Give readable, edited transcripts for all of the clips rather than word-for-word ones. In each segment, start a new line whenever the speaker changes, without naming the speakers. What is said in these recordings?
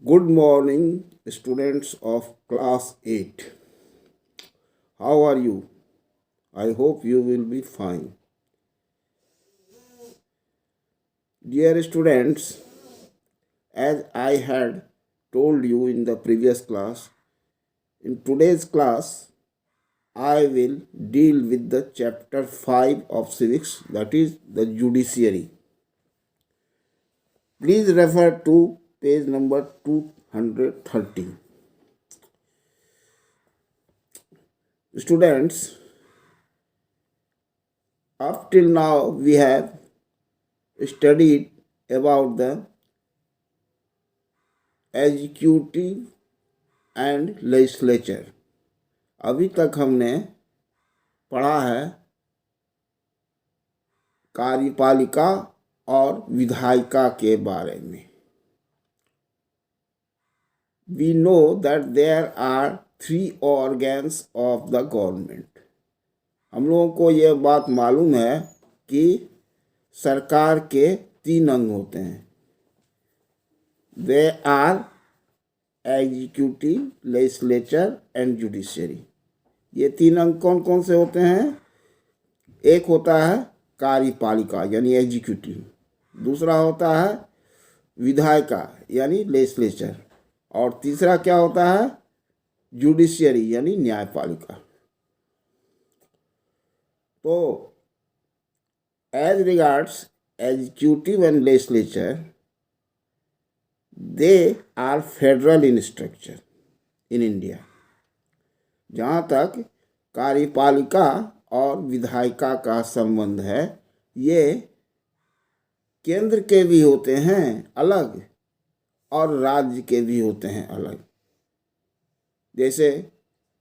Good morning, students of class 8. How are you? I hope you will be fine. Dear students, as I had told you in the previous class, in today's class, I will deal with the chapter 5 of civics, that is the judiciary. Please refer to page number 230. Students, up till now we have studied about the executive and legislature. अभी तक हमने पढ़ा है कार्यपालिका और विधायिका के बारे में। We know that there are 3 organs of the government. हम लोगों को यह बात मालूम है कि सरकार के 3 अंग होते हैं। They are executive, legislature and judiciary. ये 3 अंग कौन कौन से होते हैं? एक होता है कार्यपालिका यानी एग्जीक्यूटिव, दूसरा होता है विधायिका यानी लेजिस्लेचर, और तीसरा क्या होता है? जुडिशरी यानी न्यायपालिका। तो as regards executive and legislature, they are federal in structure in India। जहाँ तक कार्यपालिका और विधायिका का संबंध है, ये केंद्र के भी होते हैं अलग और राज्य के भी होते हैं अलग। जैसे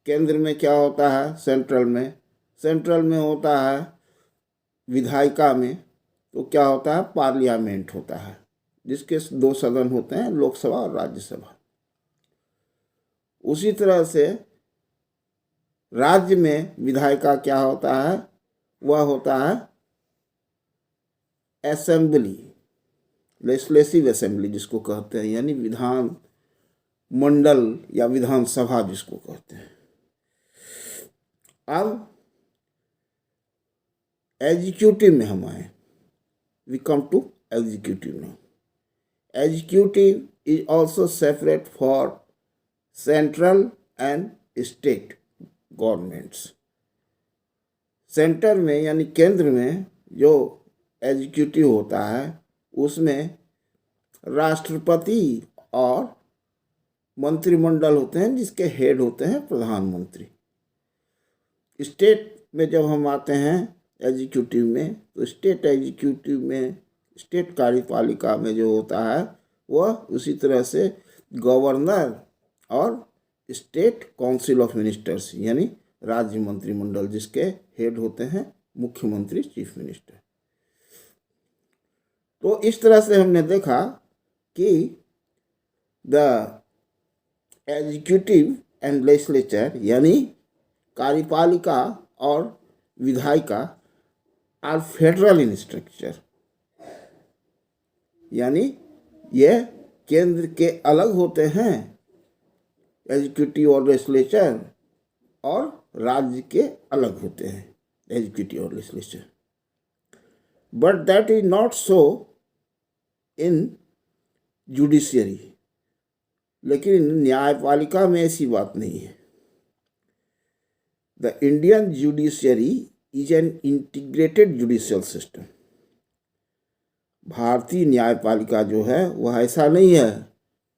केंद्र में क्या होता है? सेंट्रल में होता है विधायिका में तो क्या होता है? पार्लियामेंट होता है, जिसके 2 सदन होते हैं, लोकसभा और राज्यसभा। उसी तरह से राज्य में विधायिका क्या होता है? वह होता है असेंबली, लेजिस्लेटिव असेंबली जिसको कहते हैं, यानी विधान मंडल या विधानसभा जिसको कहते हैं। अब एग्जीक्यूटिव में हम आए। We come to executive now. Executive is also separate for central and state governments। Centre में यानी केंद्र में जो एग्जीक्यूटिव होता है उसमें राष्ट्रपति और मंत्रिमंडल होते हैं, जिसके हेड होते हैं प्रधानमंत्री। स्टेट में जब हम आते हैं एग्जीक्यूटिव में, तो स्टेट एग्जीक्यूटिव में, स्टेट कार्यपालिका में जो होता है वह उसी तरह से गवर्नर और स्टेट काउंसिल ऑफ मिनिस्टर्स यानी राज्य मंत्रिमंडल, जिसके हेड होते हैं मुख्यमंत्री, चीफ मिनिस्टर। तो इस तरह से हमने देखा कि द एग्जीक्यूटिव एंड लेजिस्लेचर यानी कार्यपालिका और विधायिका आर फेडरल इन स्ट्रक्चर, यानी यह केंद्र के अलग होते हैं एग्जीक्यूटिव और लेजिस्लेचर, और राज्य के अलग होते हैं एग्जीक्यूटिव और legislature. But that is not so in judiciary. लेकिन न्यायपालिका में ऐसी बात नहीं है। The Indian judiciary is an integrated judicial system. भारतीय न्यायपालिका जो है वह ऐसा नहीं है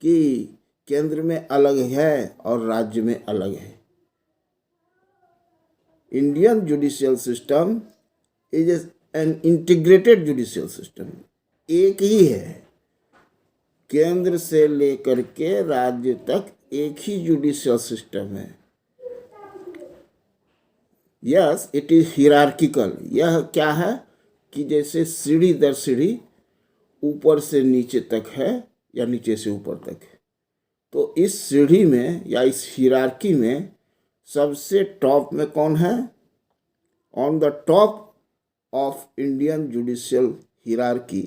कि केंद्र में अलग है और राज्य में अलग है। Indian judicial system is an integrated judicial system. एक ही है, केंद्र से लेकर के राज्य तक एक ही जुडिशियल सिस्टम है। Yes, it is hierarchical. यह क्या है कि जैसे सीढ़ी दर सीढ़ी ऊपर से नीचे तक है या नीचे से ऊपर तक है। तो इस सीढ़ी में या इस हिरार्की में सबसे टॉप में कौन है? On the top of Indian judicial hierarchy,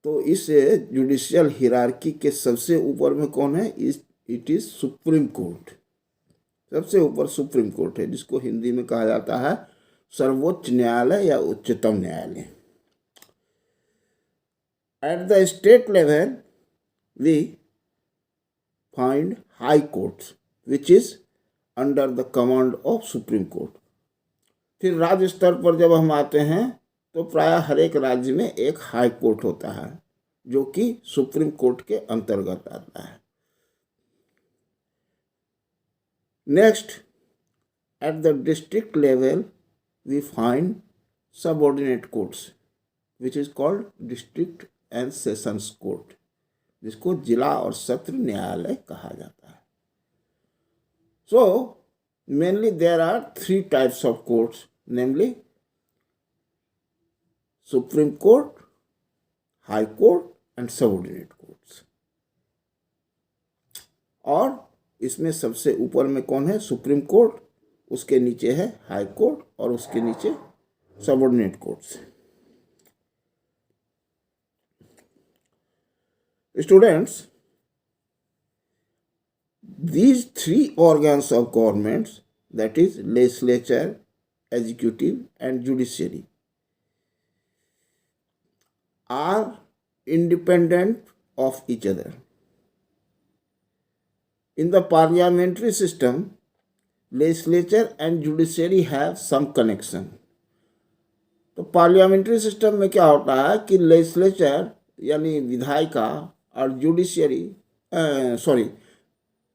तो इस जुडिशियल हिरार्की के सबसे ऊपर में कौन है? It is supreme court. सबसे ऊपर सुप्रीम कोर्ट है, जिसको हिंदी में कहा जाता है सर्वोच्च न्यायालय या उच्चतम न्यायालय। At the state level we find high courts which is under the command of supreme court. फिर राज्य स्तर पर जब हम आते हैं तो प्रायः हर एक राज्य में एक हाई कोर्ट होता है जो कि सुप्रीम कोर्ट के अंतर्गत आता है। Next, at the district level we find subordinate courts which is called district and sessions court, जिसको जिला और सत्र न्यायालय कहा जाता है। So, mainly there are three types of courts, namely Supreme Court, High Court and Subordinate Courts। और इसमें सबसे ऊपर में कौन है? सुप्रीम कोर्ट, उसके नीचे है हाई कोर्ट और उसके नीचे subordinate courts. Students, these three organs of governments, that is legislature, executive and judiciary, are independent of each other. In the parliamentary system, legislature and judiciary have some connection. तो parliamentary system में क्या होता है कि legislature यानी विधायिका और judiciary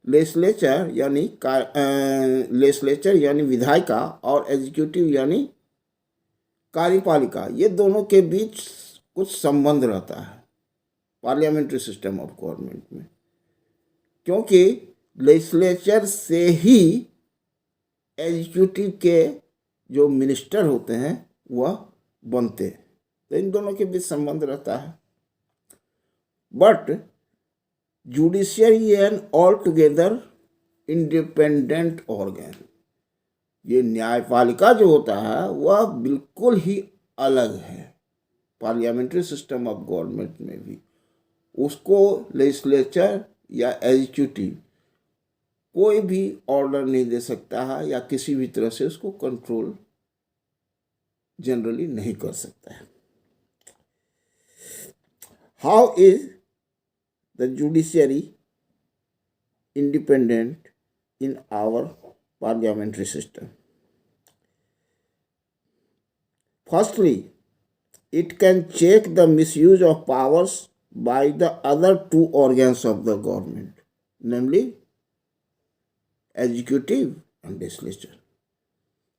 legislature यानी विधायिका और एग्जीक्यूटिव यानी कार्यपालिका, ये दोनों के बीच कुछ संबंध रहता है पार्लियामेंट्री सिस्टम ऑफ गवर्नमेंट में, क्योंकि लेजिस्लेचर से ही एग्जीक्यूटिव के जो मिनिस्टर होते हैं वह बनते हैं, तो इन दोनों के बीच संबंध रहता है। But judiciary an all together independent organ, ये न्यायपालिका जो होता है वह बिल्कुल ही अलग है पार्लियामेंट्री सिस्टम ऑफ गवर्नमेंट में भी। उसको लेजिस्लेचर या एग्जीक्यूटिव कोई भी ऑर्डर नहीं दे सकता है या किसी भी तरह से उसको कंट्रोल जनरली नहीं कर सकता है। How is the judiciary independent in our parliamentary system? Firstly, it can check the misuse of powers by the other two organs of the government, namely executive and legislature।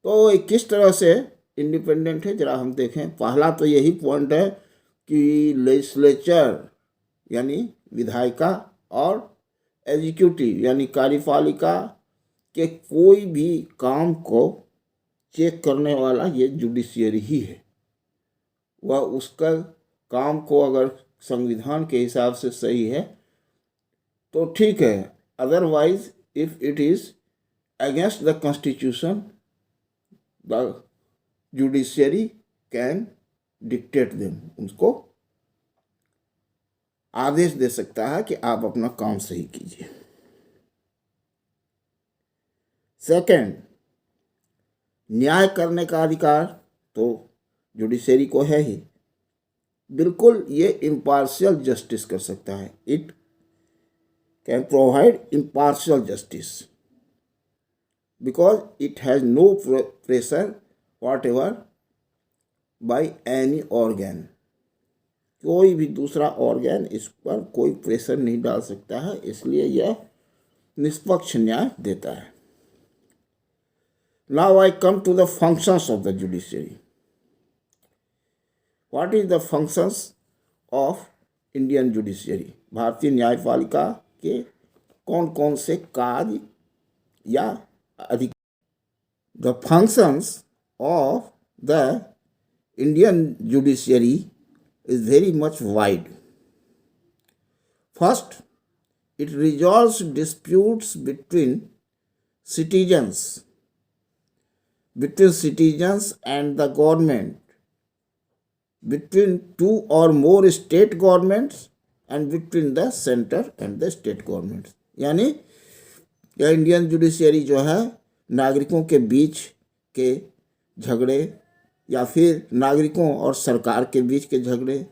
तो ये किस तरह से independent है जरा हम देखें। पहला तो यही पॉइंट है कि लेजिस्लेचर यानी विधायिका और एग्जीक्यूटिव यानी कार्यपालिका के कोई भी काम को चेक करने वाला ये जुडिशियरी ही है। वह उसका काम को अगर संविधान के हिसाब से सही है तो ठीक है, otherwise if it is against the constitution the judiciary can dictate them, उसको आदेश दे सकता है कि आप अपना काम सही कीजिए। सेकंड, न्याय करने का अधिकार तो जुडिशरी को है ही, बिल्कुल ये इम्पार्शियल जस्टिस कर सकता है। It can provide impartial justice because it has no pressure whatever by any organ. कोई भी दूसरा ऑर्गन इस पर कोई प्रेशर नहीं डाल सकता है, इसलिए यह निष्पक्ष न्याय देता है। Now I come to the functions of the judiciary. What is the functions of Indian judiciary? भारतीय न्यायपालिका के कौन कौन से कार्य या अधिकार? The functions of the Indian judiciary is very much wide. First, it resolves disputes between citizens and the government between two or more state governments and between the center and the state governments. यानी यह Indian judiciary जो है नागरिकों के बीच के झगड़े या फिर नागरिकों और सरकार के बीच के झगड़े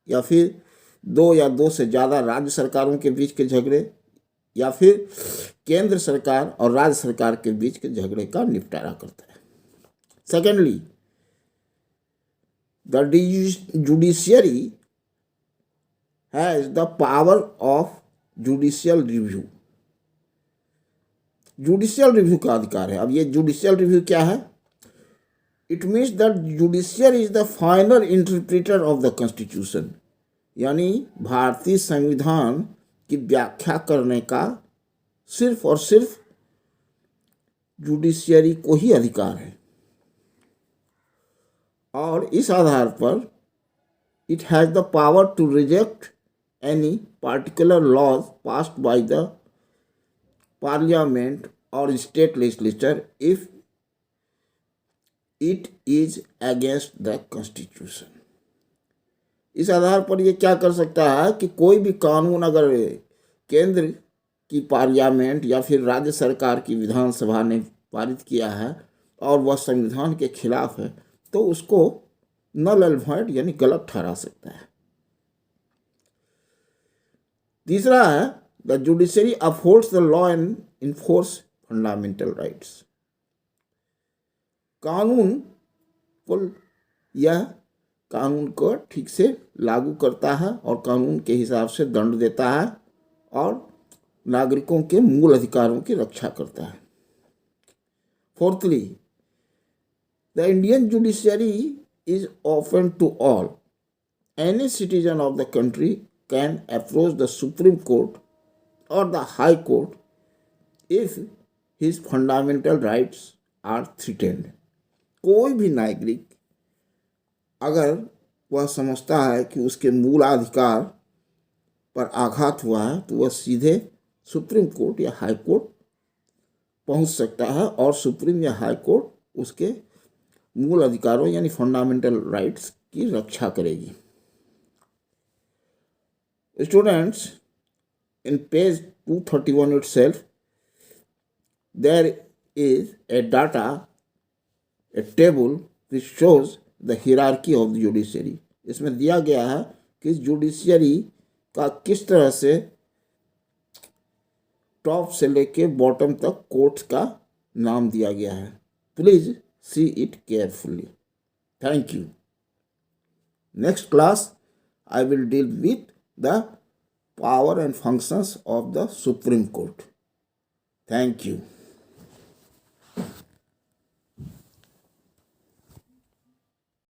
या फिर दो या दो से ज़्यादा राज्य सरकारों के बीच के झगड़े या फिर केंद्र सरकार और राज्य सरकार के बीच के झगड़े का निपटारा करता है. Secondly, the judiciary has the power of judicial review. Judicial review का अधिकार है. अब ये जुडिशियल रिव्यू क्या है? It means that judiciary is the final interpreter of the constitution. यानी भारतीय संविधान की व्याख्या करने का सिर्फ और सिर्फ जुडिशियरी को ही अधिकार है. और इस आधार पर it has the power to reject any particular laws passed by the parliament और state legislature if it is against the constitution. इस आधार पर ये क्या कर सकता है कि कोई भी कानून अगर केंद्र की पार्लियामेंट या फिर राज्य सरकार की विधानसभा ने पारित किया है और वह संविधान के खिलाफ है तो उसको नल एंड वॉइड यानी गलत ठहरा सकता है. तीसरा है the judiciary upholds the law and enforce fundamental rights. कानून को यह कानून को ठीक से लागू करता है और कानून के हिसाब से दंड देता है और नागरिकों के मूल अधिकारों की रक्षा करता है. Fourthly, the Indian judiciary is open to all. Any citizen of the country can approach the Supreme Court or the High Court if his fundamental rights are threatened. कोई भी नागरिक अगर वह समझता है कि उसके मूलाधिकार पर आघात हुआ है तो वह सीधे सुप्रीम कोर्ट या हाई कोर्ट पहुंच सकता है और सुप्रीम या हाई कोर्ट उसके मूल अधिकारों यानी फंडामेंटल राइट्स की रक्षा करेगी. Students, in page 231 itself there is a data, a table which shows the hierarchy of the judiciary. इसमें दिया गया है कि जुडिशियरी का किस तरह से टॉप से लेके बॉटम तक कोर्ट्स का नाम दिया गया है. Please see it carefully. Thank you. Next class, I will deal with the power and functions of the Supreme Court. Thank you.